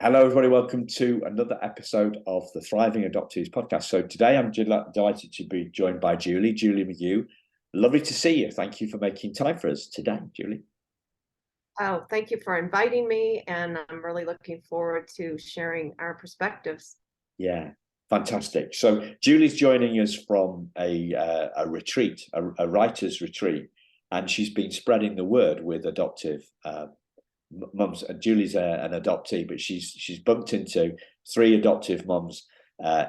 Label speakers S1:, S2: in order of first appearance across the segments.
S1: Hello, everybody. Welcome to another episode of the Thriving Adoptees podcast. So today I'm delighted to be joined by Julie McGue. Lovely to see you. Thank you for making time for us today, Julie.
S2: Oh, thank you for inviting me, and I'm really looking forward to sharing our perspectives.
S1: Yeah, fantastic. So Julie's joining us from a retreat, a writer's retreat, and she's been spreading the word with adoptive mums. Julie's an adoptee, but she's bumped into three adoptive mums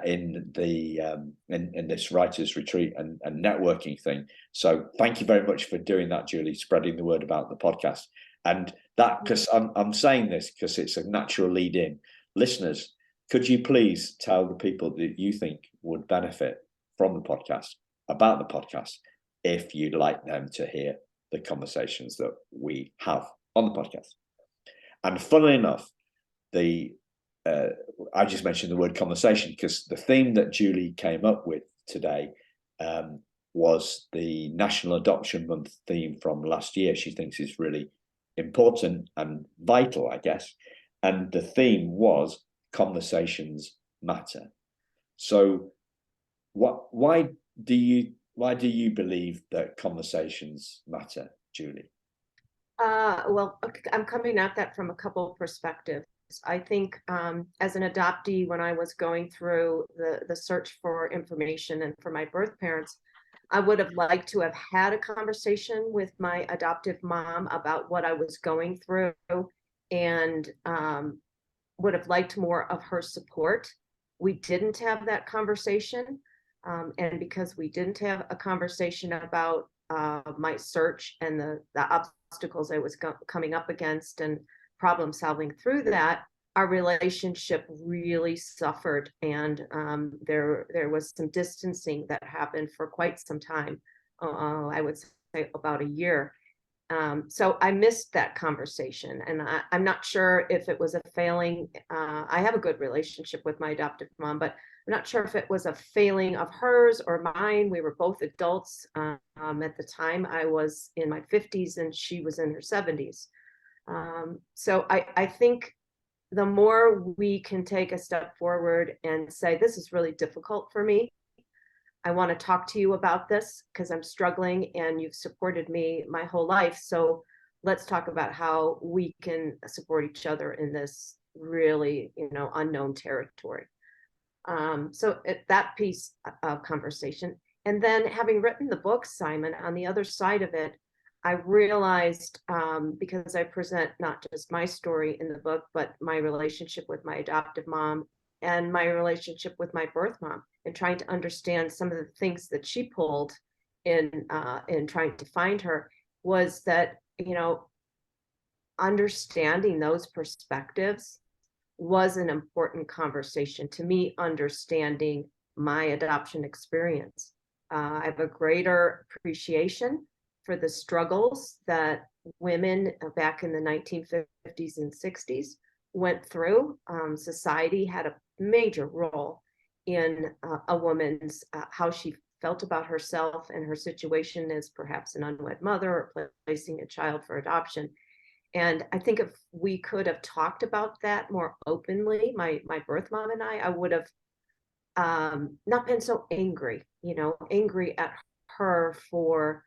S1: in this writers retreat and networking thing. So thank you very much for doing that, Julie, spreading the word about the podcast. And that, because I'm saying this because it's a natural lead in. Listeners, could you please tell the people that you think would benefit from the podcast about the podcast if you'd like them to hear the conversations that we have on the podcast? And funnily enough, I just mentioned the word conversation because the theme that Julie came up with today was the National Adoption Month theme from last year. She thinks is really important and vital, I guess. And the theme was conversations matter. So why do you believe that conversations matter, Julie?
S2: Well, I'm coming at that from a couple of perspectives. I think as an adoptee, when I was going through the search for information and for my birth parents, I would have liked to have had a conversation with my adoptive mom about what I was going through, and would have liked more of her support. We didn't have that conversation. And because we didn't have a conversation about my search and the obstacles I was coming up against and problem solving through that, our relationship really suffered, and there was some distancing that happened for quite some time. I would say about a year. So I missed that conversation, and I'm not sure if it was a failing. I have a good relationship with my adoptive mom, but I'm not sure if it was a failing of hers or mine. We were both adults at the time. I was in my 50s and she was in her 70s. So I think the more we can take a step forward and say, this is really difficult for me. I want to talk to you about this because I'm struggling and you've supported me my whole life. So let's talk about how we can support each other in this really, unknown territory. So that piece of conversation. And then having written the book, Simon, on the other side of it, I realized, because I present not just my story in the book, but my relationship with my adoptive mom and my relationship with my birth mom, and trying to understand some of the things that she pulled in trying to find her, was that, understanding those perspectives was an important conversation to me, understanding my adoption experience. I have a greater appreciation for the struggles that women back in the 1950s and 60s went through. Society had a major role in a woman's how she felt about herself and her situation as perhaps an unwed mother or placing a child for adoption. And I think if we could have talked about that more openly, my birth mom and I would have not been so angry, angry at her for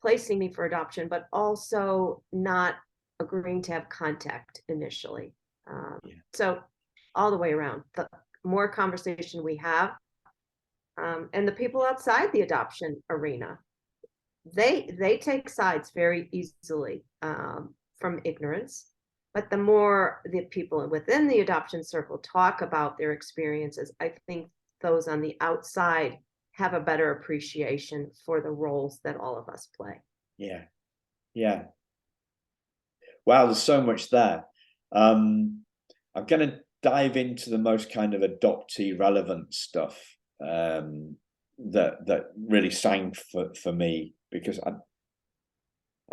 S2: placing me for adoption, but also not agreeing to have contact initially. So all the way around, the more conversation we have, and the people outside the adoption arena, they take sides very easily from ignorance. But the more the people within the adoption circle talk about their experiences, I think those on the outside have a better appreciation for the roles that all of us play.
S1: Yeah. Wow, there's so much there. I'm going to dive into the most kind of adoptee relevant stuff that really sang for me, because I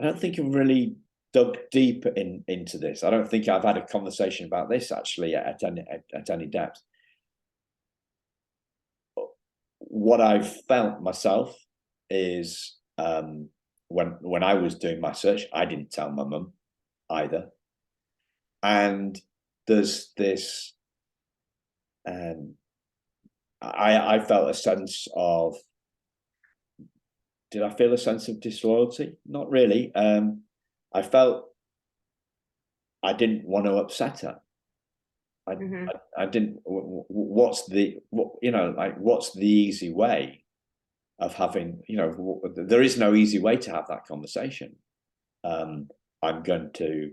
S1: don't think I've really dug deep into this. I don't think I've had a conversation about this actually at any depth. What I've felt myself is when I was doing my search, I didn't tell my mum either. And there's this, I felt a sense of, did I feel a sense of disloyalty? Not really. I felt I didn't want to upset her. I didn't. What's the easy way of having? There is no easy way to have that conversation. I'm going to.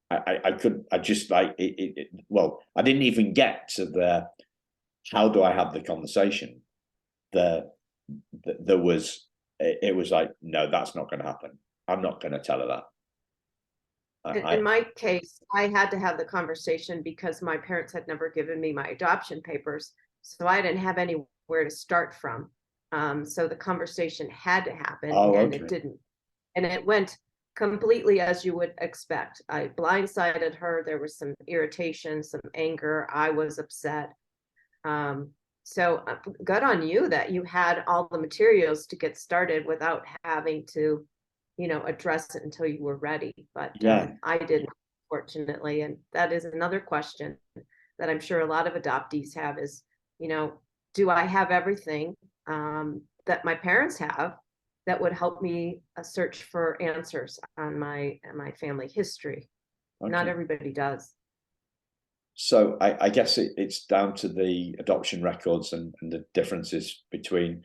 S1: I could. I just like it. Well, I didn't even get to the. How do I have the conversation? There was. It was like, no, that's not going to happen. I'm not going to tell her that.
S2: In my case, I had to have the conversation because my parents had never given me my adoption papers, so I didn't have anywhere to start from. So the conversation had to happen, and it didn't. And it went completely as you would expect. I blindsided her. There was some irritation, some anger. I was upset. So good on you that you had all the materials to get started without having to address it until you were ready. But I didn't, fortunately. And that is another question that I'm sure a lot of adoptees have is, do I have everything that my parents have that would help me search for answers on my family history? Okay. Not everybody does.
S1: So I guess it's down to the adoption records and the differences between,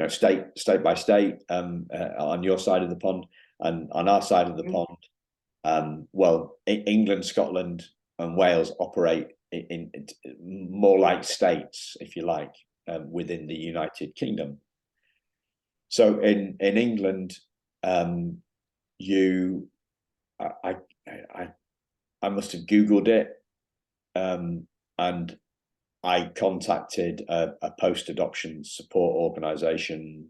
S1: state by state on your side of the pond and on our side of the pond. Well, England, Scotland, and Wales operate in more like states, if you like, within the United Kingdom. So in England, I must have Googled it. And I contacted a post-adoption support organisation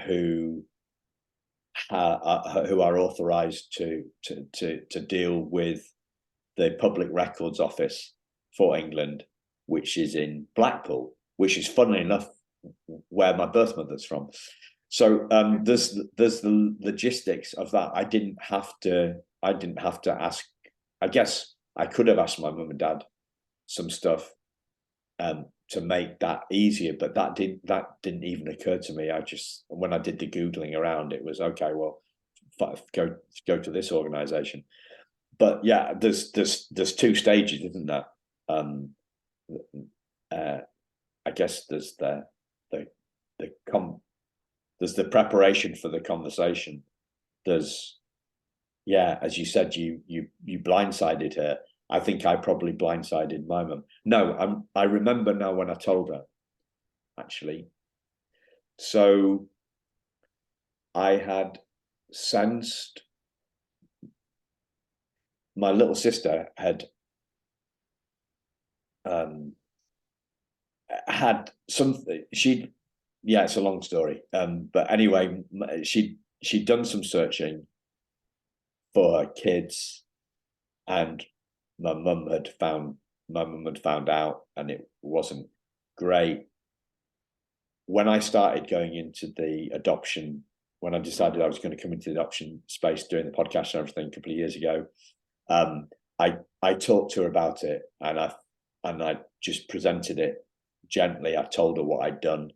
S1: who are authorised to deal with the Public Records Office for England, which is in Blackpool, which is funnily enough where my birth mother's from. So there's the logistics of that. I didn't have to ask. I guess I could have asked my mum and dad some stuff to make that easier, but that didn't even occur to me. When I did the Googling around, it was okay, well, go to this organization. But yeah, there's two stages, isn't there? I guess there's the preparation for the conversation. There's, as you said, you blindsided her. I think I probably blindsided my mum. No, I remember now when I told her, actually. So I had sensed my little sister had something. It's a long story. But anyway, she'd done some searching for her kids, and my mum had found out, and it wasn't great. When I started going into the adoption, when I decided I was going to come into the adoption space doing the podcast and everything a couple of years ago, I talked to her about it, and I just presented it gently. I told her what I'd done,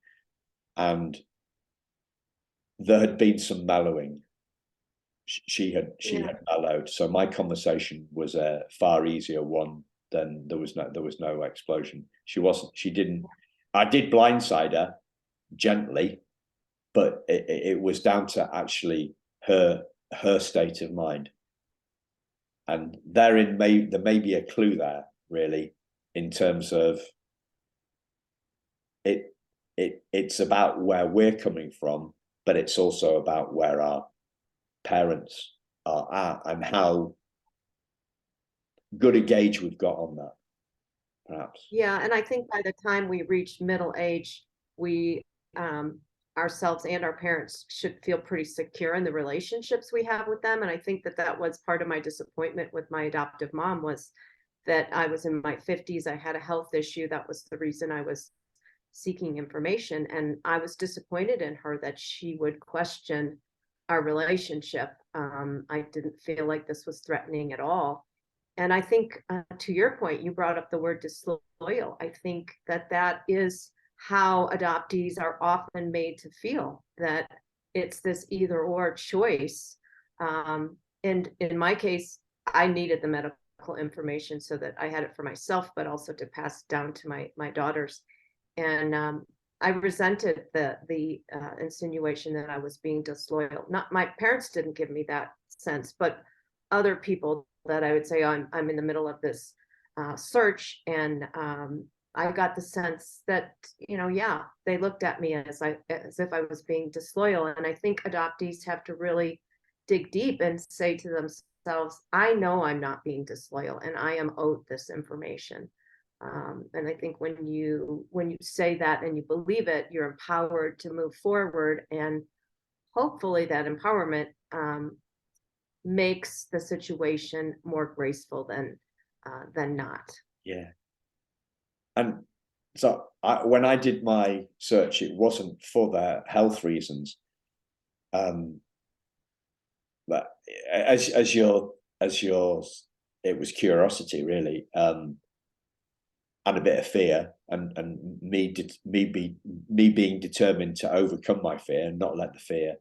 S1: and there had been some mellowing. She had mellowed, so my conversation was a far easier one. Than there was no explosion. I did blindside her gently, but it was down to actually her state of mind, and there may be a clue there, really, in terms of it's about where we're coming from, but it's also about where our parents are at and how good a gauge we've got on that, perhaps.
S2: Yeah, and I think by the time we reach middle age, we ourselves and our parents should feel pretty secure in the relationships we have with them. And I think that was part of my disappointment with my adoptive mom, was that I was in my 50s. I had a health issue. That was the reason I was seeking information. And I was disappointed in her that she would question our relationship. I didn't feel like this was threatening at all. I think to your point, you brought up the word disloyal. I think that that is how adoptees are often made to feel, that it's this either or choice. And in my case, I needed the medical information so that I had it for myself, but also to pass down to my daughters. And I resented the insinuation that I was being disloyal. Not my parents didn't give me that sense, but other people that I would say, oh, I'm in the middle of this search, and I got the sense that, yeah, they looked at me as if I was being disloyal. And I think adoptees have to really dig deep and say to themselves, I know I'm not being disloyal, and I am owed this information. And I think when you say that and you believe it, you're empowered to move forward, and hopefully that empowerment makes the situation more graceful than not.
S1: Yeah. And so when I did my search, it wasn't for their health reasons. But as yours, it was curiosity, really, and a bit of fear, and me being determined to overcome my fear and not let the fear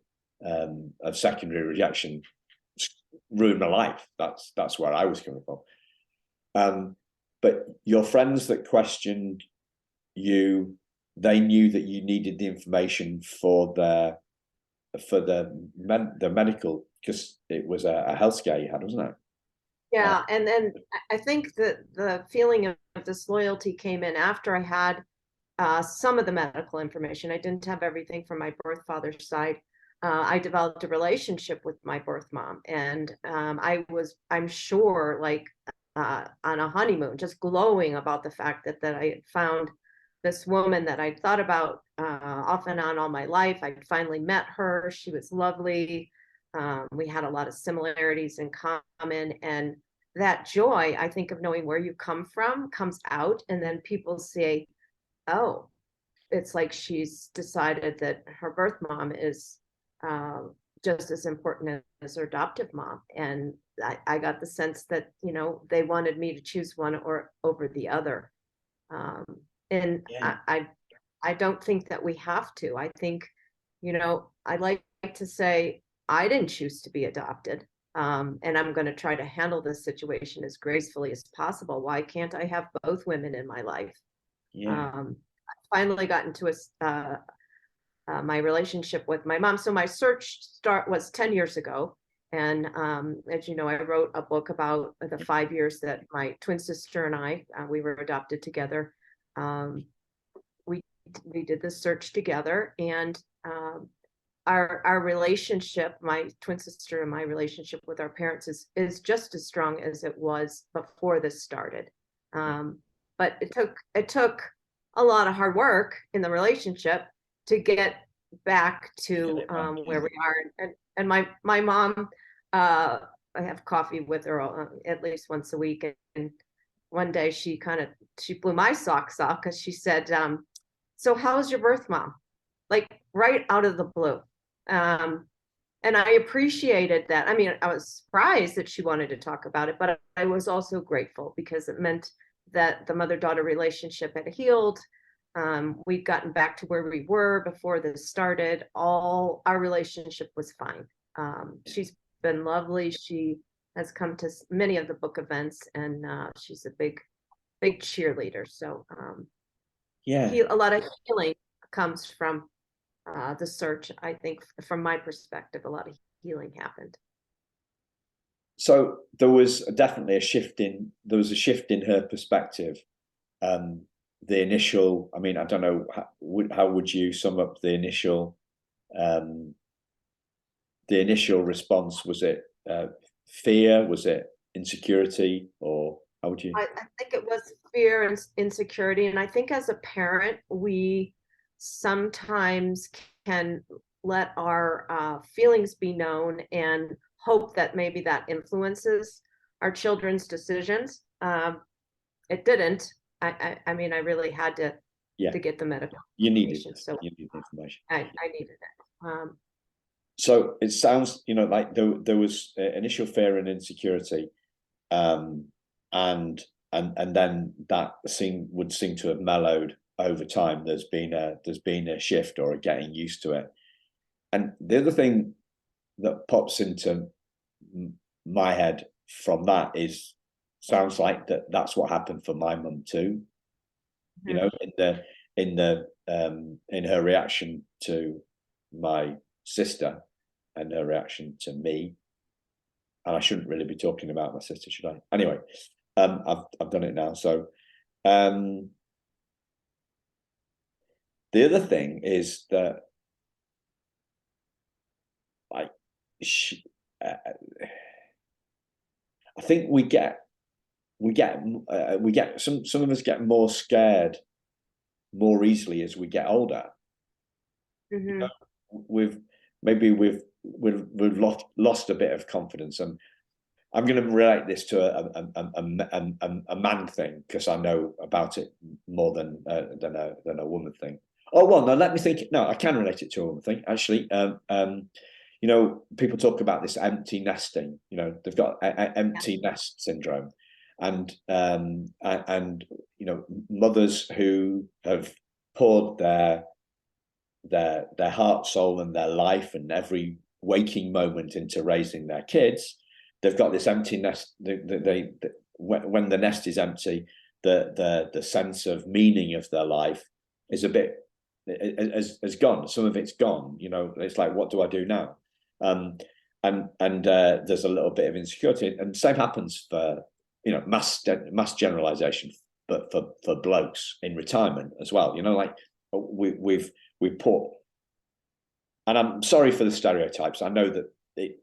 S1: of secondary rejection ruin my life. That's where I was coming from. But your friends that questioned you, they knew that you needed the information for the medical, because it was a health scare you had, wasn't it?
S2: Yeah, and then I think that the feeling of disloyalty came in after I had some of the medical information. I didn't have everything from my birth father's side. I developed a relationship with my birth mom, and I'm sure, like on a honeymoon, just glowing about the fact that I had found this woman that I'd thought about off and on all my life. I'd finally met her. She was lovely. We had a lot of similarities in common, and that joy, I think, of knowing where you come from comes out, and then people say, oh, it's like she's decided that her birth mom is just as important as her adoptive mom. And I got the sense that, they wanted me to choose one or over the other. And
S1: Yeah.
S2: I don't think that we have to. I think, I like to say, I didn't choose to be adopted. And I'm going to try to handle this situation as gracefully as possible. Why can't I have both women in my life?
S1: Yeah.
S2: I finally got into my relationship with my mom. So my search was 10 years ago. And as you know, I wrote a book about the 5 years that my twin sister and I, we were adopted together. We did this search together, and our relationship, my twin sister and my relationship with our parents is just as strong as it was before this started. But it took a lot of hard work in the relationship to get back to where we are. And my mom, I have coffee with her at least once a week. And one day she blew my socks off because she said, so how's your birth mom? Like right out of the blue. And I appreciated that. I mean, I was surprised that she wanted to talk about it, but I was also grateful because it meant that the mother-daughter relationship had healed. We'd gotten back to where we were before this started. Our relationship was fine. She's been lovely. She has come to many of the book events, and she's a big cheerleader. So a lot of healing comes from the search. I think from my perspective, a lot of healing happened.
S1: So there was definitely a shift in her perspective. The initial, I mean, I don't know, how would you sum up the initial response? Was it fear? Was it insecurity? Or how would you?
S2: I think it was fear and insecurity. And I think as a parent, we sometimes can let our feelings be known and hope that maybe that influences our children's decisions. It didn't. I mean, I really had to get the medical information. So
S1: you needed information.
S2: I needed it.
S1: So it sounds, like there was initial fear and insecurity. and then that would seem to have mellowed over time. There's been a shift or a getting used to it. And the other thing that pops into my head from that sounds like that's what happened for my mum too. Mm-hmm. You know, in her reaction to my sister and her reaction to me. And I shouldn't really be talking about my sister, should I? Anyway, I've done it now. So the other thing is that I think we get some of us get more scared more easily as we get older. Mm-hmm. You know, we've lost a bit of confidence, and I'm going to relate this to a man thing because I know about it more than a woman thing. Oh well, no, let me think. No, I can relate it to a woman thing actually. You know, people talk about this empty nesting. You know, they've got empty nest syndrome, and you know, mothers who have poured their heart, soul, and their life and every waking moment into raising their kids. They've got this empty nest. When the nest is empty, the sense of meaning of their life is a bit has gone. Some of it's gone. You know, it's like, what do I do now? And there's a little bit of insecurity, and same happens for, you know, mass generalization, but for blokes in retirement as well. You know, like we've put, and I'm sorry for the stereotypes. I know that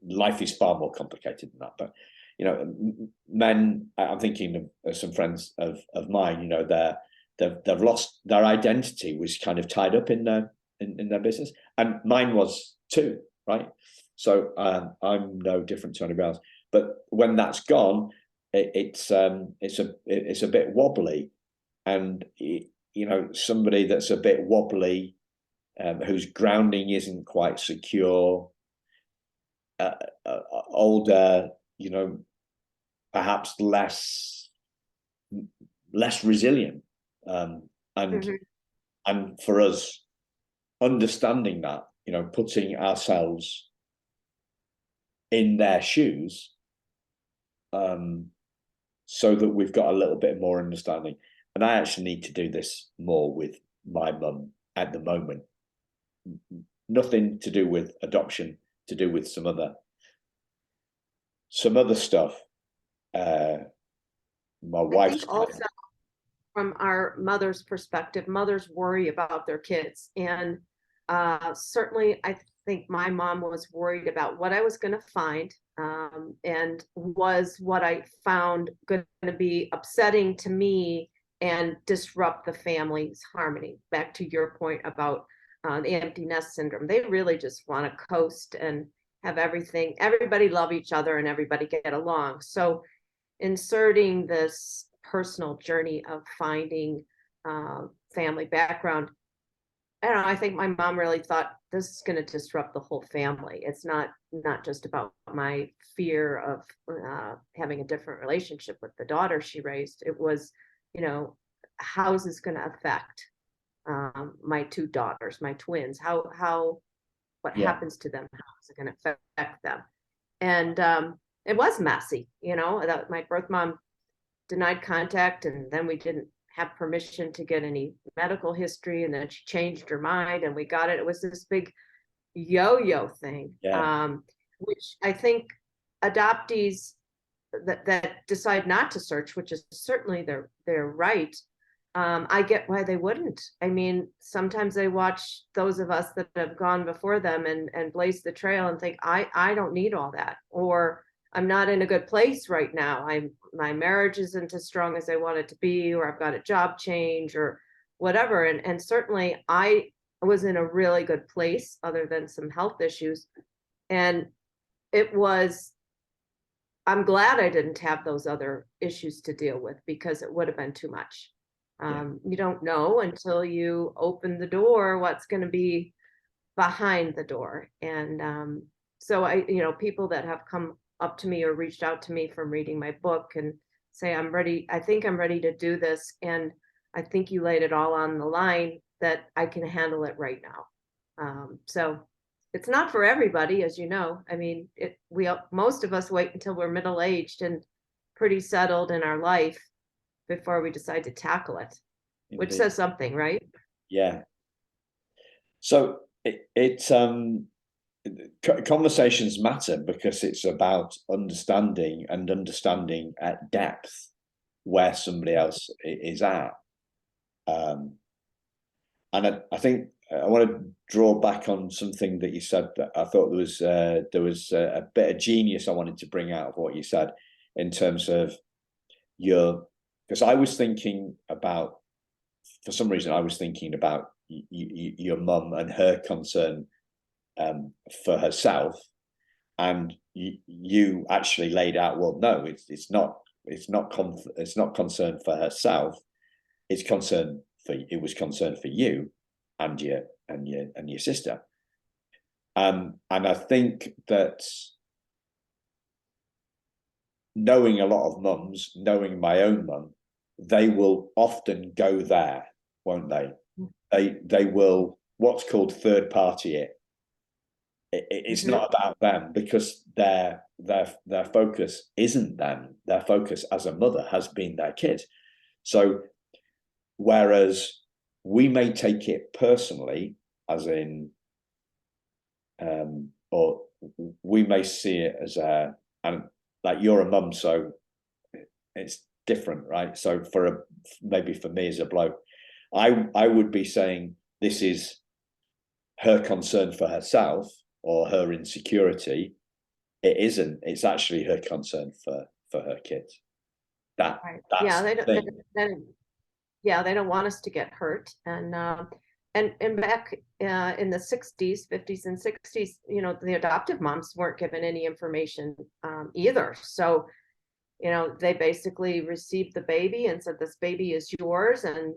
S1: life is far more complicated than that, but you know, men. I'm thinking of some friends of mine. You know, they've lost their identity, was kind of tied up in their business, and mine was too, right? So I'm no different to anybody else. But when that's gone, it's a bit wobbly, and you know, somebody that's a bit wobbly, whose grounding isn't quite secure, older, you know, perhaps less resilient, and for us, understanding that, you know, putting ourselves in their shoes, so that we've got a little bit more understanding. And I actually need to do this more with my mum at the moment. Nothing to do with adoption, to do with some other stuff. My wife's
S2: also, from our mother's perspective, mothers worry about their kids, and certainly I think my mom was worried about what I was going to find, and was what I found going to be upsetting to me and disrupt the family's harmony. Back to your point about the empty nest syndrome, they really just want to coast and have everybody love each other and everybody get along. So inserting this personal journey of finding family background, I don't know, I think my mom really thought this is going to disrupt the whole family. It's not just about my fear of having a different relationship with the daughter she raised. It was, you know, how is this going to affect my two daughters, my twins? What happens to them? How is it going to affect them? And it was messy, you know, that my birth mom denied contact, and then we didn't have permission to get any medical history, and then she changed her mind and we got it. It was this big yo-yo thing, which I think adoptees that decide not to search, which is certainly their right, I get why they wouldn't. I mean, sometimes they watch those of us that have gone before them and blazed the trail and think, I don't need all that, or I'm not in a good place right now. My marriage isn't as strong as I want it to be, or I've got a job change or whatever. And certainly I was in a really good place other than some health issues. And I'm glad I didn't have those other issues to deal with, because it would have been too much. You don't know until you open the door what's going to be behind the door. And so people that have come up to me or reached out to me from reading my book and say, I'm ready, I think I'm ready to do this, and I think you laid it all on the line that I can handle it right now. So it's not for everybody, as you know. I mean, most of us wait until we're middle-aged and pretty settled in our life before we decide to tackle it, which says something, right?
S1: Yeah. So conversations matter because it's about understanding at depth where somebody else is at. And I think I want to draw back on something that you said that I thought there was a bit of genius I wanted to bring out of what you said in terms of because I was thinking about, for some reason, I was thinking about your mum and her concern for herself, and you actually laid out, well, no, it's not concern for herself. It was concern for you and your sister. And I think that knowing a lot of mums, knowing my own mum, they will often go there, won't they? They will what's called third party it. It's not about them, because their focus isn't them. Their focus as a mother has been their kid. So whereas we may take it personally, as in, or we may see it as and like, you're a mum, so it's different, right? So maybe for me as a bloke, I would be saying this is her concern for herself or her insecurity. It isn't. It's actually her concern for her kids. That's
S2: yeah, they don't want us to get hurt. And back in the 60s, 50s and 60s, the adoptive moms weren't given any information either. So, they basically received the baby and said, this baby is yours. And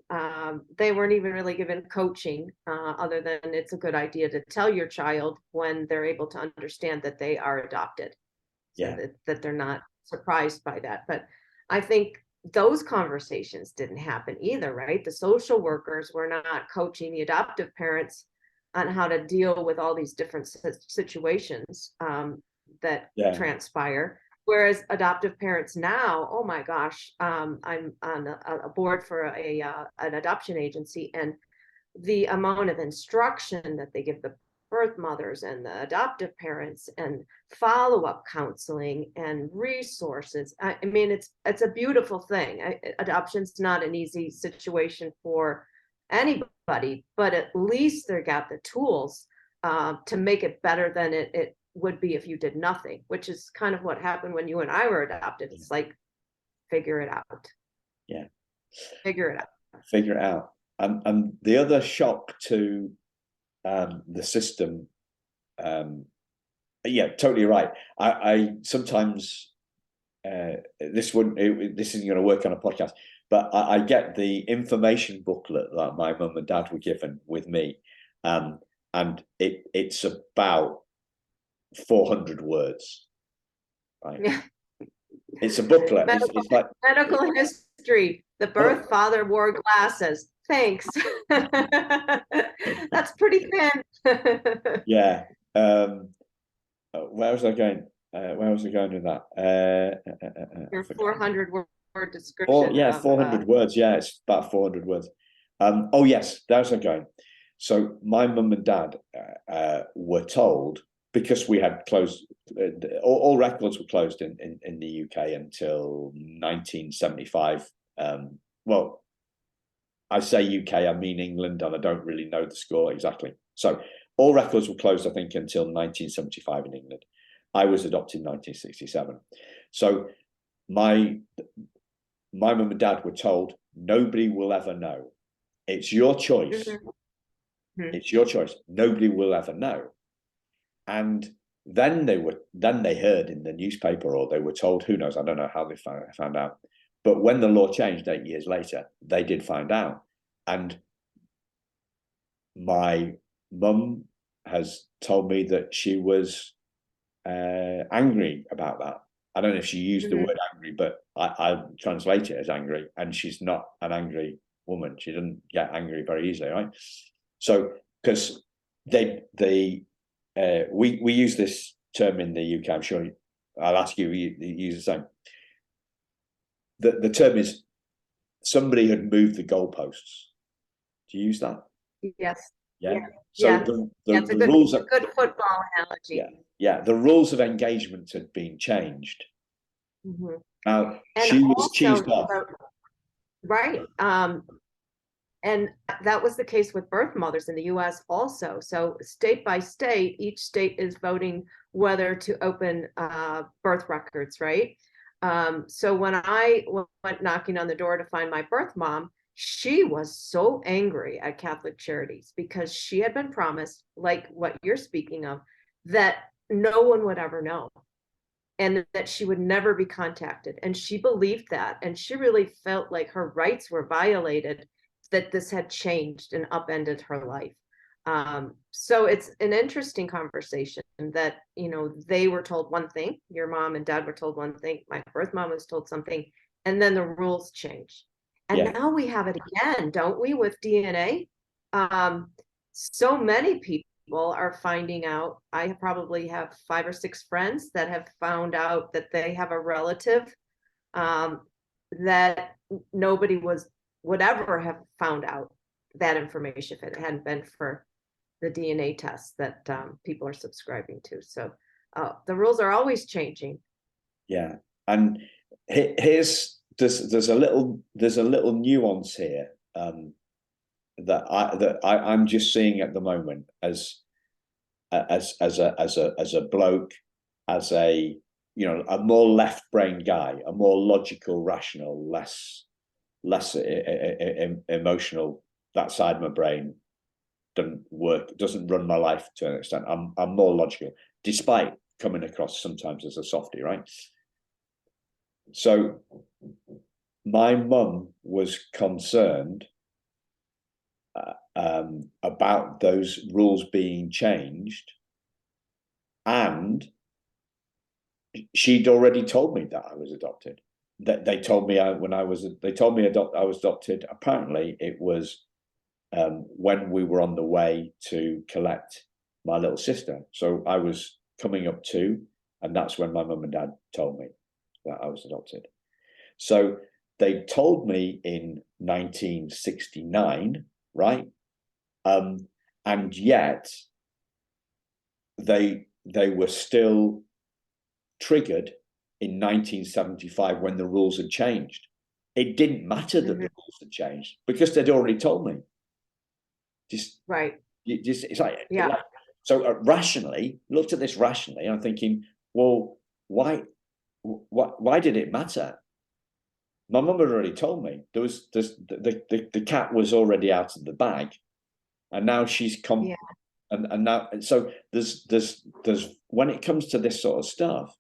S2: they weren't even really given coaching other than it's a good idea to tell your child when they're able to understand that they are adopted. So that they're not surprised by that. But I think those conversations didn't happen either, right? The social workers were not coaching the adoptive parents on how to deal with all these different situations that transpire. Whereas adoptive parents now, oh my gosh, I'm on a board for an adoption agency, and the amount of instruction that they give the birth mothers and the adoptive parents, and follow-up counseling and resources. I mean, it's a beautiful thing. Adoption's not an easy situation for anybody, but at least they got the tools to make it better than it would be if you did nothing, which is kind of what happened when you and I were adopted. It's like, figure it out.
S1: Yeah.
S2: Figure it out.
S1: Figure it out. And the other shock to the system, totally right. I sometimes this isn't going to work on a podcast, but I get the information booklet that my mum and dad were given with me, and it's about 400 words, right?
S2: Yeah.
S1: It's a booklet. It's like
S2: medical history. The birth father wore glasses. Thanks. That's pretty thin.
S1: Yeah. Where was I going? With that?
S2: Your 400 word description.
S1: 400 words. Yeah, it's about 400 words. Oh yes, there's where I'm going. So my mum and dad were told, because we had closed, all records were closed in the UK until 1975. Well, I say UK, I mean England, and I don't really know the score exactly. So all records were closed, I think, until 1975 in England. I was adopted in 1967. So my mum and dad were told, nobody will ever know. It's your choice. Mm-hmm. It's your choice. Nobody will ever know. And then they heard in the newspaper, or they were told, who knows, I don't know how they found out. But when the law changed 8 years later, they did find out. And my mum has told me that she was angry about that. I don't know if she used the
S2: Mhm.
S1: word angry, but I translate it as angry, and she's not an angry woman. She doesn't get angry very easily, right? So, because we use this term in the UK, I'm sure I'll ask you, you use the same. The term is somebody had moved the goalposts. Do you use that?
S2: Yes.
S1: Yeah.
S2: Yeah.
S1: So
S2: Yeah. Yeah. It's a
S1: the rules of,
S2: good football
S1: yeah,
S2: analogy.
S1: yeah, the rules of engagement had been changed.
S2: Mhm.
S1: Now
S2: And
S1: she was
S2: also,
S1: cheesed off.
S2: right. And that was the case with birth mothers in the US also. So state by state, each state is voting whether to open birth records, right? So when I went knocking on the door to find my birth mom, she was so angry at Catholic Charities because she had been promised, like what you're speaking of, that no one would ever know and that she would never be contacted. And she believed that. And she really felt like her rights were violated, that this had changed and upended her life. So it's an interesting conversation that, they were told one thing, your mom and dad were told one thing, my birth mom was told something, and then the rules change. And
S1: Yeah,
S2: now we have it again, don't we, with DNA? So many people are finding out. I probably have 5 or 6 friends that have found out that they have a relative um, that nobody would ever have found out that information if it hadn't been for the DNA tests that people are subscribing to. So the rules are always changing.
S1: yeah. And there's a little nuance here, I'm just seeing at the moment as a bloke, as a more left brain guy, a more logical, rational, less emotional. That side of my brain doesn't run my life to an extent. I'm more logical, despite coming across sometimes as a softie, right? So my mum was concerned about those rules being changed, and she'd already told me that I was adopted. That they told me I was adopted. Apparently, it was when we were on the way to collect my little sister. So I was coming up 2, and that's when my mum and dad told me that I was adopted. So they told me in 1969, right? And yet they were still triggered in 1975 when the rules had changed. It didn't matter that the rules had changed because they'd already told me.
S2: Right.
S1: It's like,
S2: Yeah.
S1: So rationally, looked at this rationally, I'm thinking, well, why did it matter? My mum had already told me the cat was already out of the bag, and now she's
S2: Yeah.
S1: and now, so there's when it comes to this sort of stuff,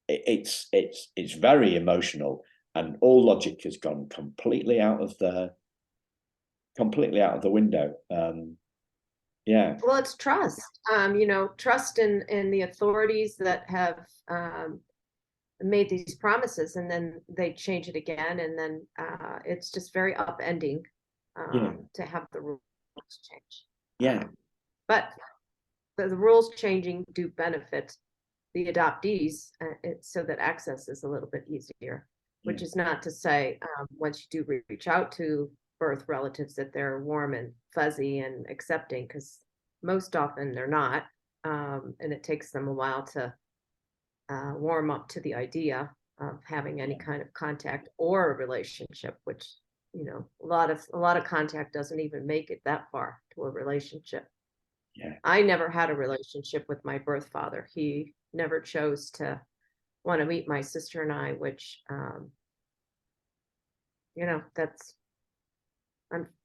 S1: it's very emotional, and all logic has gone completely out of the window. Yeah.
S2: Well, it's trust. Trust in the authorities that have made these promises, and then they change it again, and then it's just very upending
S1: Yeah.
S2: to have the rules change.
S1: Yeah.
S2: But the rules changing do benefit the adoptees, so that access is a little bit easier. Which
S1: Yeah.
S2: is not to say once you do reach out to birth relatives that they're warm and fuzzy and accepting, because most often they're not, and it takes them a while to warm up to the idea of having any kind of contact or a relationship, which a lot of contact doesn't even make it that far to a relationship.
S1: Yeah.
S2: I never had a relationship with my birth father. He never chose to want to meet my sister and I, which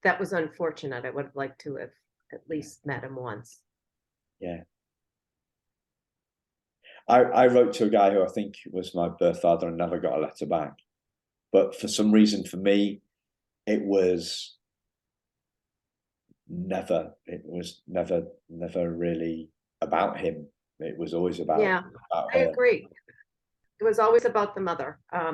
S2: that was unfortunate. I would have liked to have at least met him once.
S1: Yeah. I wrote to a guy who I think was my birth father and never got a letter back. But for some reason, for me, it was never really about him. It was always about
S2: Yeah, I
S1: her.
S2: agree. It was always about the mother.
S1: Yeah.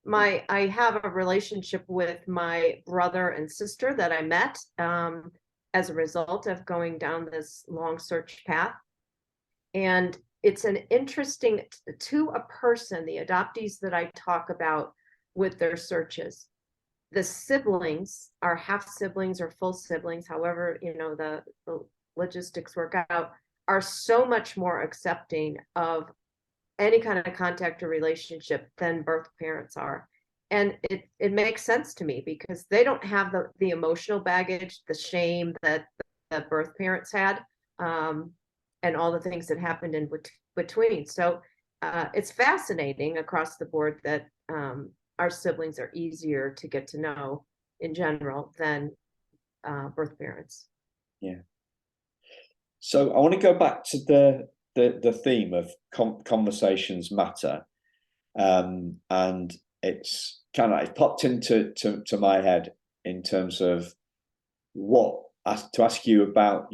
S2: I have a relationship with my brother and sister that I met as a result of going down this long search path. And it's an interesting, to a person, the adoptees that I talk about with their searches, the siblings are half siblings or full siblings, however, the logistics work out, are so much more accepting of any kind of contact or relationship than birth parents are. And it makes sense to me because they don't have the emotional baggage, the shame that the birth parents had, and all the things that happened in between. So it's fascinating across the board that our siblings are easier to get to know in general than birth parents.
S1: Yeah. So I want to go back to the theme of conversations matter, and it's kind of it popped into my head in terms of to ask you about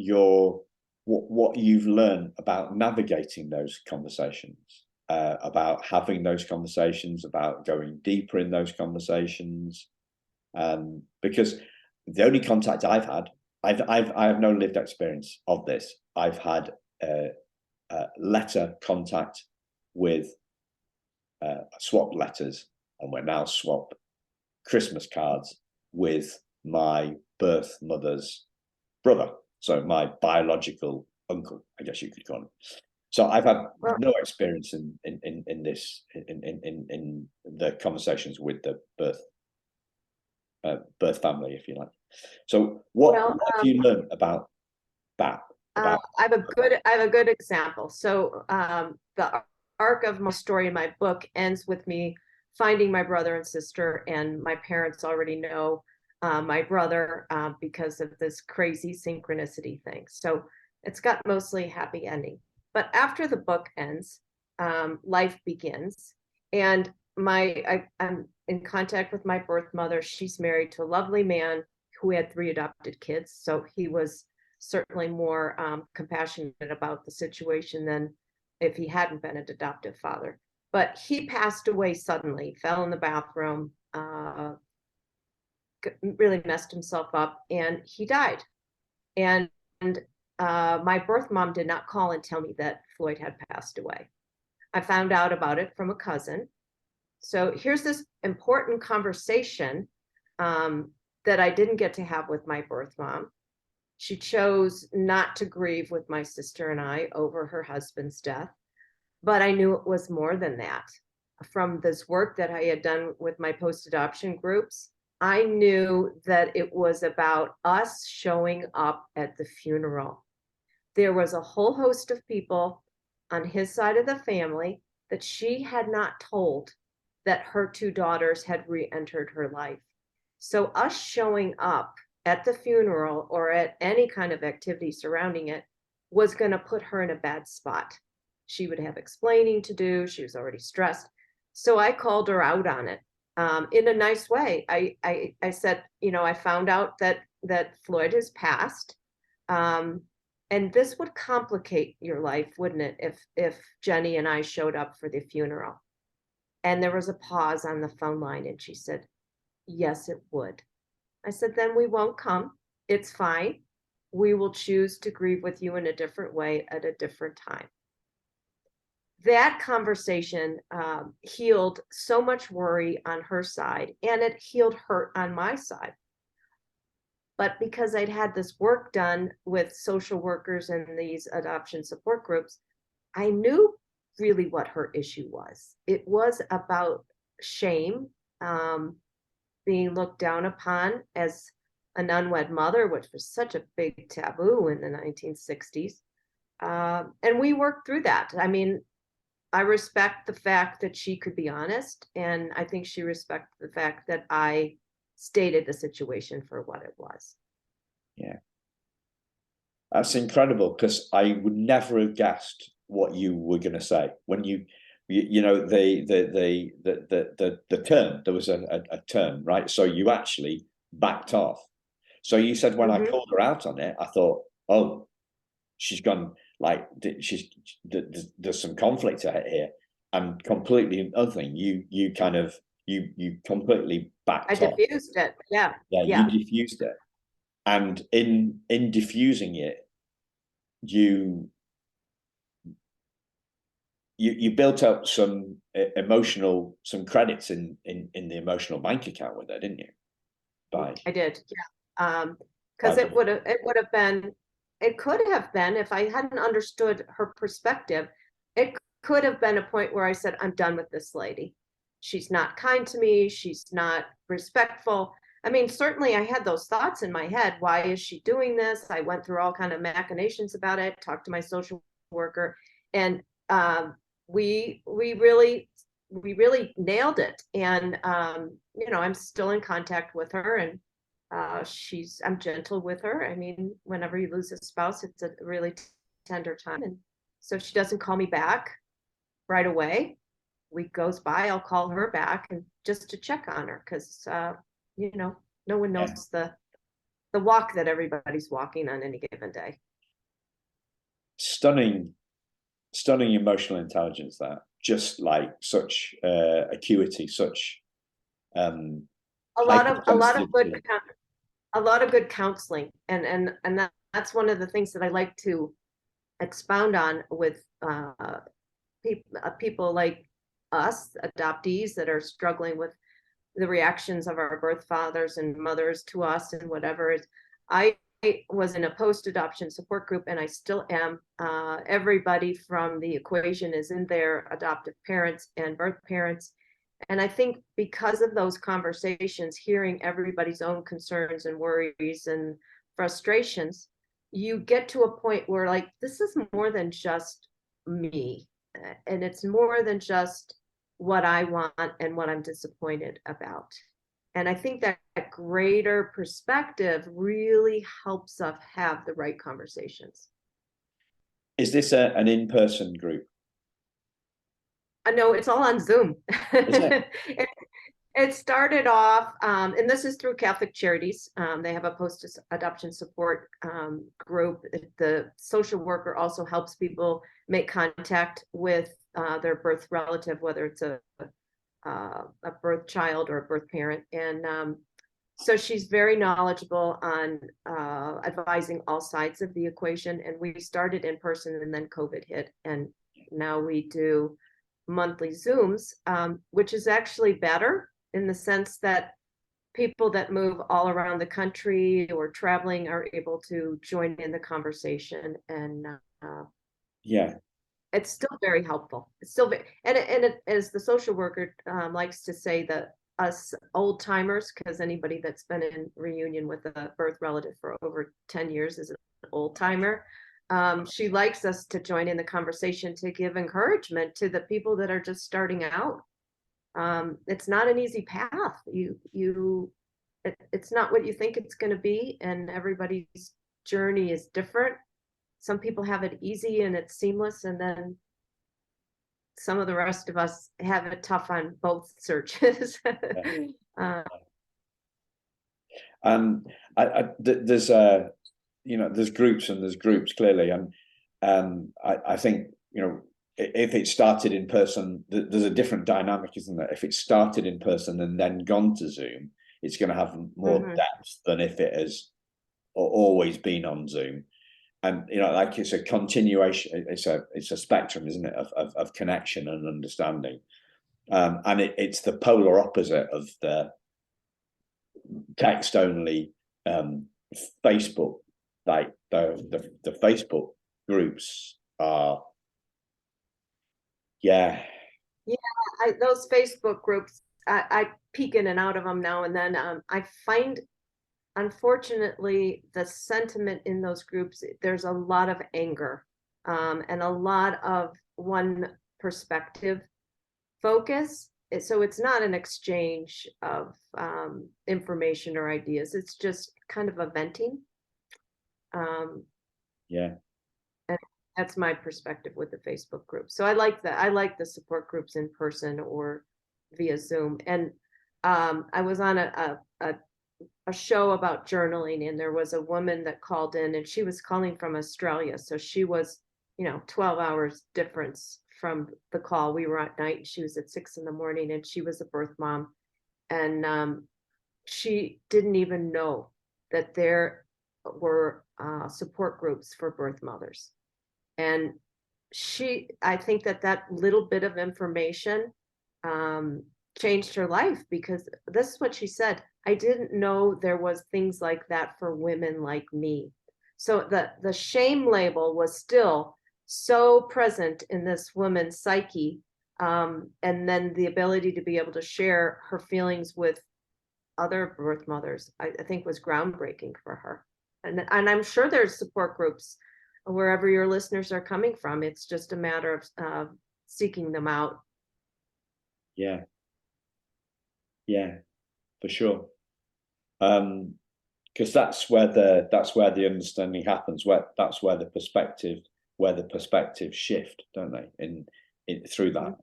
S1: what you've learned about navigating those conversations, about having those conversations, about going deeper in those conversations, because the only contact I've had, I have no lived experience of this. I've had letter contact with swap letters, and we're now swap Christmas cards with my birth mother's brother, so my biological uncle, I guess you could call him. So I've had no experience in this in the conversations with the birth family, if you like. So what have you learned about that?
S2: I have a good example. So the arc of my story in my book ends with me finding my brother and sister, and my parents already know my brother because of this crazy synchronicity thing. So it's got mostly happy ending. But after the book ends, life begins, and I'm in contact with my birth mother. She's married to a lovely man who had 3 adopted kids, so he was certainly more compassionate about the situation than if he hadn't been an adoptive father. But he passed away suddenly, fell in the bathroom, really messed himself up, and he died. And my birth mom did not call and tell me that Floyd had passed away. I found out about it from a cousin. So here's this important conversation that I didn't get to have with my birth mom. She chose not to grieve with my sister and I over her husband's death, but I knew it was more than that. From this work that I had done with my post-adoption groups, I knew that it was about us showing up at the funeral. There was a whole host of people on his side of the family that she had not told that her 2 daughters had re-entered her life. So us showing up at the funeral or at any kind of activity surrounding it was going to put her in a bad spot. She would have explaining to do. She was already stressed. So I called her out on it in a nice way. I said, I found out that Floyd has passed. And this would complicate your life, wouldn't it, if Jenny and I showed up for the funeral? And there was a pause on the phone line, and she said, yes, it would. I said, then we won't come. It's fine. We will choose to grieve with you in a different way at a different time. That conversation healed so much worry on her side, and it healed hurt on my side. But because I'd had this work done with social workers and these adoption support groups, I knew really what her issue was. It was about shame, being looked down upon as an unwed mother, which was such a big taboo in the 1960s. And we worked through that. I mean, I respect the fact that she could be honest, and I think she respected the fact that I stated the situation for what it was.
S1: Yeah. That's incredible, because I would never have guessed what you were going to say when the term, there was a term, right? So you actually backed off. So you said, when I called her out on it, I thought, oh, she's gone, like, there's some conflict here. and completely nothing. You kind of you completely
S2: I
S1: backed off.
S2: diffused it. Yeah.
S1: Yeah,
S2: Yeah.
S1: you diffused it, and in diffusing it, you you built up some some credits in the emotional bank account with it, didn't you?
S2: I did. Yeah.
S1: By
S2: Because it would have been, it could have been, if I hadn't understood her perspective, it could have been a point where I said, I'm done with this lady. She's not kind to me. She's not respectful. I mean, certainly I had those thoughts in my head. Why is she doing this? I went through all kind of machinations about it, talked to my social worker, and we really nailed it. And I'm still in contact with her, and I'm gentle with her. I mean, whenever you lose a spouse, it's a really tender time. And so if she doesn't call me back right away, week goes by, I'll call her back and just to check on her, because no one
S1: yeah,
S2: knows the walk that everybody's walking on any given day.
S1: stunning emotional intelligence, that just like such acuity, such
S2: A lot of
S1: hypersensitivity.
S2: good counseling, and that's one of the things that I like to expound on with people like us, adoptees that are struggling with the reactions of our birth fathers and mothers to us and whatever. I was in a post-adoption support group, and I still am. Everybody from the equation is in there, adoptive parents and birth parents. And I think because of those conversations, hearing everybody's own concerns and worries and frustrations, you get to a point where, like, this is more than just me. And it's more than just what I want and what I'm disappointed about. And I think that greater perspective really helps us have the right conversations.
S1: Is this an in-person group?
S2: No, it's all on Zoom.
S1: Is it?
S2: It started off, and this is through Catholic Charities. They have a post-adoption support group. The social worker also helps people make contact with their birth relative, whether it's a birth child or a birth parent. And so she's very knowledgeable on advising all sides of the equation. And we started in person, and then COVID hit. And now we do monthly Zooms, which is actually better in the sense that people that move all around the country or traveling are able to join in the conversation. And
S1: Yeah.
S2: it's still very helpful. It's still very, and as the social worker likes to say, that us old timers, because anybody that's been in reunion with a birth relative for over 10 years is an old timer. She likes us to join in the conversation to give encouragement to the people that are just starting out. It's not an easy path. It's not what you think it's going to be, and everybody's journey is different. Some people have it easy and it's seamless, and then some of the rest of us have it tough on both searches.
S1: There's there's groups and there's groups, clearly, and I think if it started in person, there's a different dynamic, isn't there? If it started in person and then gone to Zoom, it's going to have more depth than if it has always been on Zoom. And like, it's a continuation, it's a spectrum, isn't it, of connection and understanding. And it's the polar opposite of the text only Facebook. Like the Facebook groups are, yeah,
S2: those Facebook groups, I peek in and out of them now and then. I find, unfortunately, the sentiment in those groups, there's a lot of anger, and a lot of one perspective focus. So it's not an exchange of information or ideas. It's just kind of a venting.
S1: Yeah.
S2: And that's my perspective with the Facebook group. So I like that. I like the support groups in person or via Zoom. And I was on a show about journaling, and there was a woman that called in, and she was calling from Australia. So she was, 12 hours difference from the call. We were at night and she was at 6 in the morning, and she was a birth mom. And she didn't even know that there were support groups for birth mothers. And I think that little bit of information changed her life, because this is what she said: I didn't know there was things like that for women like me. So the shame label was still so present in this woman's psyche. And then the ability to be able to share her feelings with other birth mothers, I think was groundbreaking for her. And I'm sure there's support groups wherever your listeners are coming from. It's just a matter of seeking them out.
S1: Yeah, for sure. Because that's where the understanding happens. That's where the perspectives shift, don't they? In through that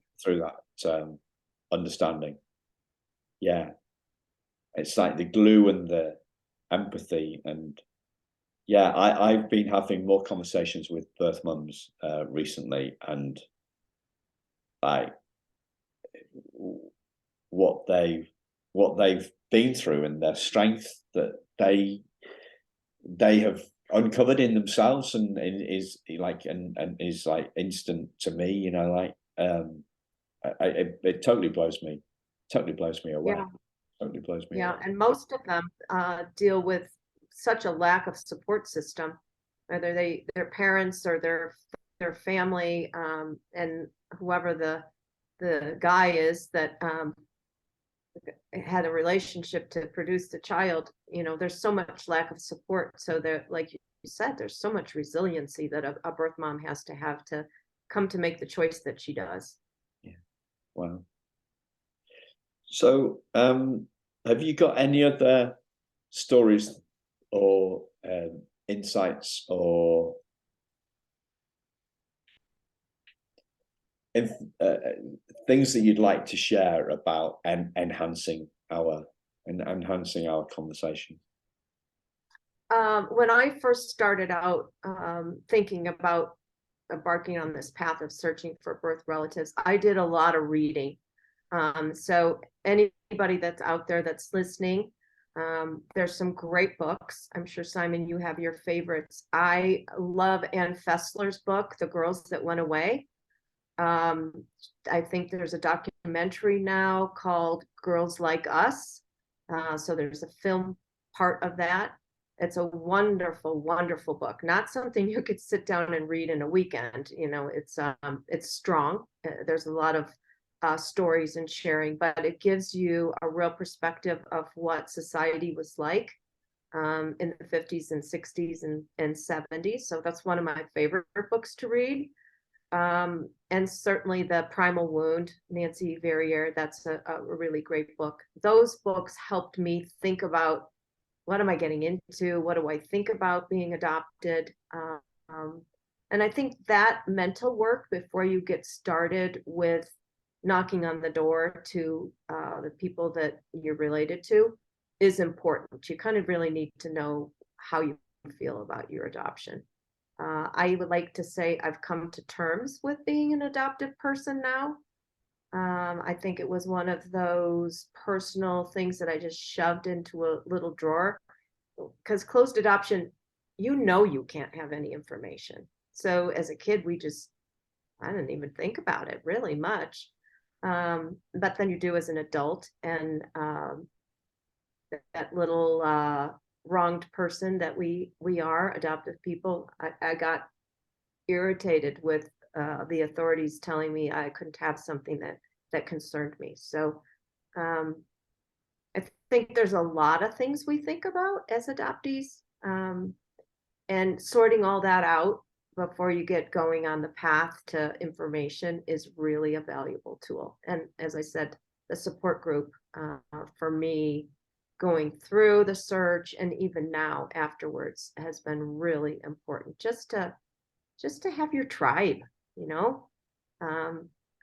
S1: understanding. Yeah, it's like the glue and the empathy. And yeah, I've been having more conversations with birth mums recently, and like what they've been through and their strength that they have uncovered in themselves, and is like instant to me, you know, like it totally blows me away.
S2: Yeah.
S1: Totally blows me
S2: Yeah,
S1: away.
S2: and most of them deal with such a lack of support system, whether their parents or their family, and whoever the guy is that had a relationship to produce the child. You know, there's so much lack of support. So there, like you said, there's so much resiliency that a birth mom has to come to make the choice that she does.
S1: Yeah. Wow. So, have you got any other stories or insights or things that you'd like to share about enhancing our conversation?
S2: When I first started out thinking about embarking on this path of searching for birth relatives, I did a lot of reading. So anybody that's out there that's listening, there's some great books. I'm sure, Simon, you have your favorites. I love Ann Fessler's book, The Girls That Went Away. I think there's a documentary now called Girls Like Us. So there's a film part of that. It's a wonderful, wonderful book. Not something you could sit down and read in a weekend. You know, it's strong. There's a lot of stories and sharing, but it gives you a real perspective of what society was like in the 50s and 60s and 70s. So that's one of my favorite books to read. And certainly The Primal Wound, Nancy Verrier, that's a really great book. Those books helped me think about, what am I getting into? What do I think about being adopted? And I think that mental work before you get started with knocking on the door to the people that you're related to is important. You kind of really need to know how you feel about your adoption. I would like to say I've come to terms with being an adopted person now. I think it was one of those personal things that I just shoved into a little drawer, because closed adoption, you know, you can't have any information. So as a kid, I didn't even think about it really much. But then you do as an adult, and that little wronged person that we are, adoptive people, I got irritated with the authorities telling me I couldn't have something that concerned me. So I think there's a lot of things we think about as adoptees, and sorting all that out before you get going on the path to information is really a valuable tool. And as I said, the support group for me, going through the search and even now afterwards, has been really important, just to have your tribe, you know.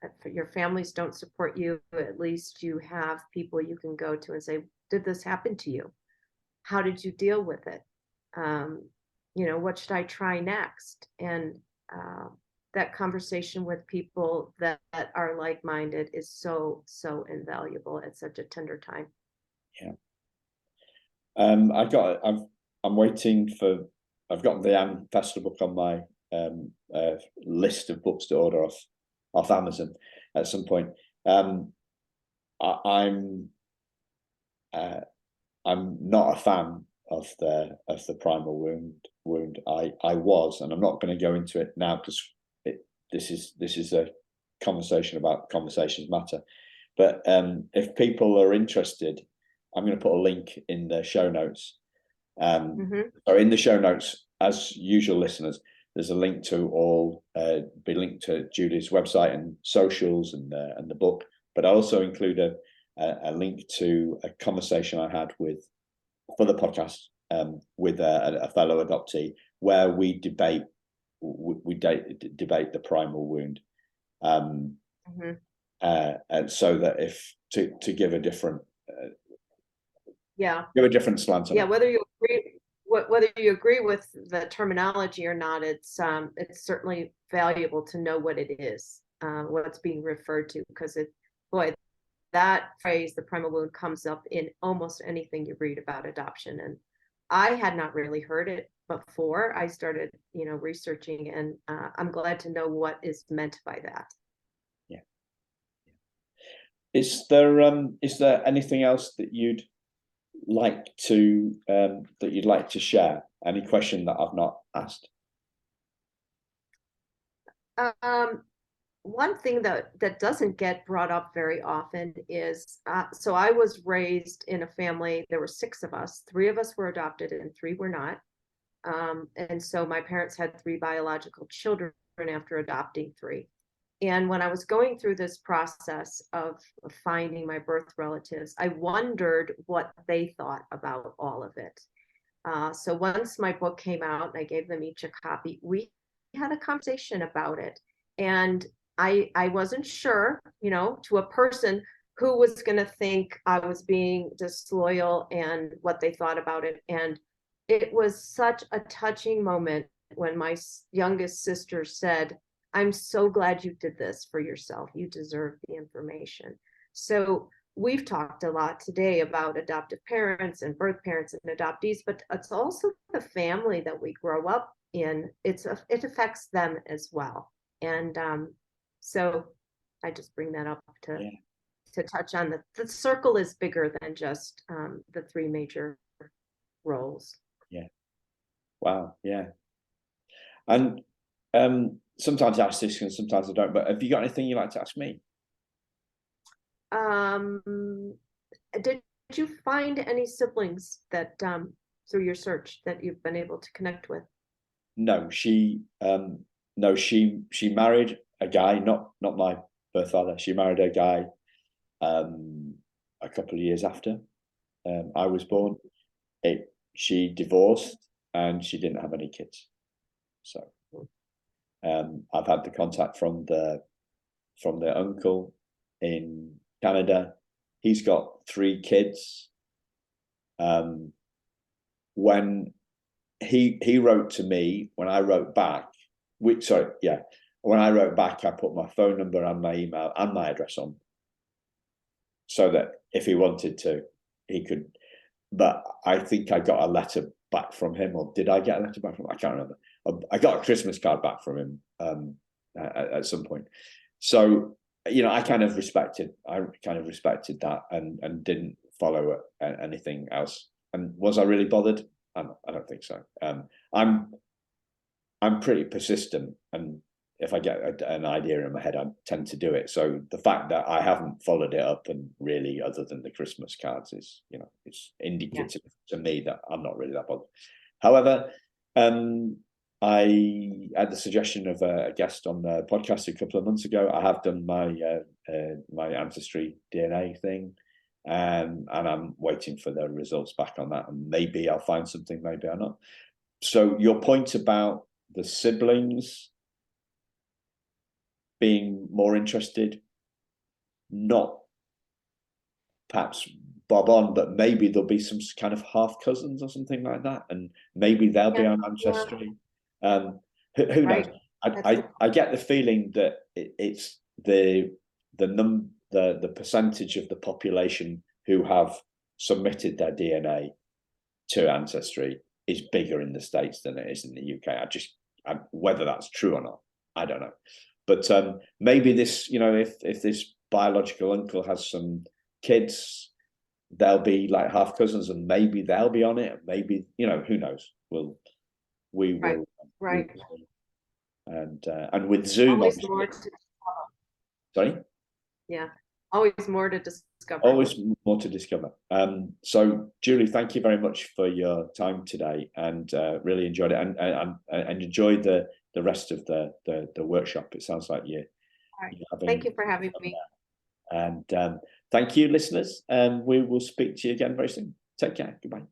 S2: If your families don't support you, at least you have people you can go to and say, did this happen to you? How did you deal with it? You know, what should I try next? And that conversation with people that are like-minded is so, so invaluable at such a tender time.
S1: Yeah. I'm waiting for, I've got the Anne Fester book on my list of books to order off Amazon at some point. I'm not a fan of the primal wound. I was, and I'm not going to go into it now because this is a conversation about conversations matter. But if people are interested, I'm going to put a link in the show notes. So in the show notes, as usual, listeners, there's a link to all, be linked to Julie's website and socials and the book. But I also include a link to a conversation I had for the podcast with a fellow adoptee, where we debate the primal wound, and so that if to give a different give a different slant on it.
S2: Whether you agree with the terminology or not, it's certainly valuable to know what it is, what's being referred to, because that phrase, the primal wound, comes up in almost anything you read about adoption. And I had not really heard it before I started, researching, and I'm glad to know what is meant by that.
S1: Yeah. Is there anything else that you'd like to share? Any question that I've not asked?
S2: One thing that doesn't get brought up very often is, so I was raised in a family, there were 6 of us, 3 of us were adopted and 3 were not. And so my parents had 3 biological children after adopting 3. And when I was going through this process of finding my birth relatives, I wondered what they thought about all of it. So once my book came out and I gave them each a copy, we had a conversation about it. And I wasn't sure, to a person who was going to think I was being disloyal and what they thought about it. And it was such a touching moment when my youngest sister said, "I'm so glad you did this for yourself. You deserve the information." So we've talked a lot today about adoptive parents and birth parents and adoptees, but it's also the family that we grow up in. It affects them as well. And so I just bring that up to touch on the circle is bigger than just the 3 major roles.
S1: Yeah. Wow. Yeah. And sometimes I ask this and sometimes I don't, but have you got anything you'd like to ask me?
S2: Did you find any siblings that through your search that you've been able to connect with?
S1: No, she married a guy, not my birth father. She married a guy a couple of years after I was born. She divorced and she didn't have any kids. So I've had the contact from the uncle in Canada. He's got 3 kids. When he wrote to me, when I wrote back, when I wrote back, I put my phone number and my email and my address on, so that if he wanted to, he could. But I think I got a letter back from him, or did I get a letter back from him? I can't remember. I got a Christmas card back from him at some point. So I kind of respected that and didn't follow anything else. And was I really bothered? I don't think so. I'm pretty persistent, and if I get an idea in my head, I tend to do it. So the fact that I haven't followed it up, and really, other than the Christmas cards, is it's indicative to me that I'm not really that bothered. However, I had the suggestion of a guest on the podcast a couple of months ago. I have done my ancestry DNA thing, and I'm waiting for the results back on that. And maybe I'll find something, maybe I'll not. So your point about the siblings being more interested, not perhaps bob on, but maybe there'll be some kind of half cousins or something like that, and maybe they'll be on ancestry. Who knows? I get the feeling that it's the percentage of the population who have submitted their DNA to Ancestry is bigger in the States than it is in the UK. Whether that's true or not, I don't know. But maybe this, if this biological uncle has some kids, they'll be like half cousins, and maybe they'll be on it. Maybe, who knows? We will.
S2: Right.
S1: And with Zoom,
S2: always more to,
S1: sorry.
S2: Yeah, always more to discover.
S1: Always more to discover. So, Julie, thank you very much for your time today, and really enjoyed it, and enjoyed the rest of the workshop. It sounds like you're having.
S2: Thank you for having me.
S1: And thank you, listeners. We will speak to you again very soon. Take care. Goodbye.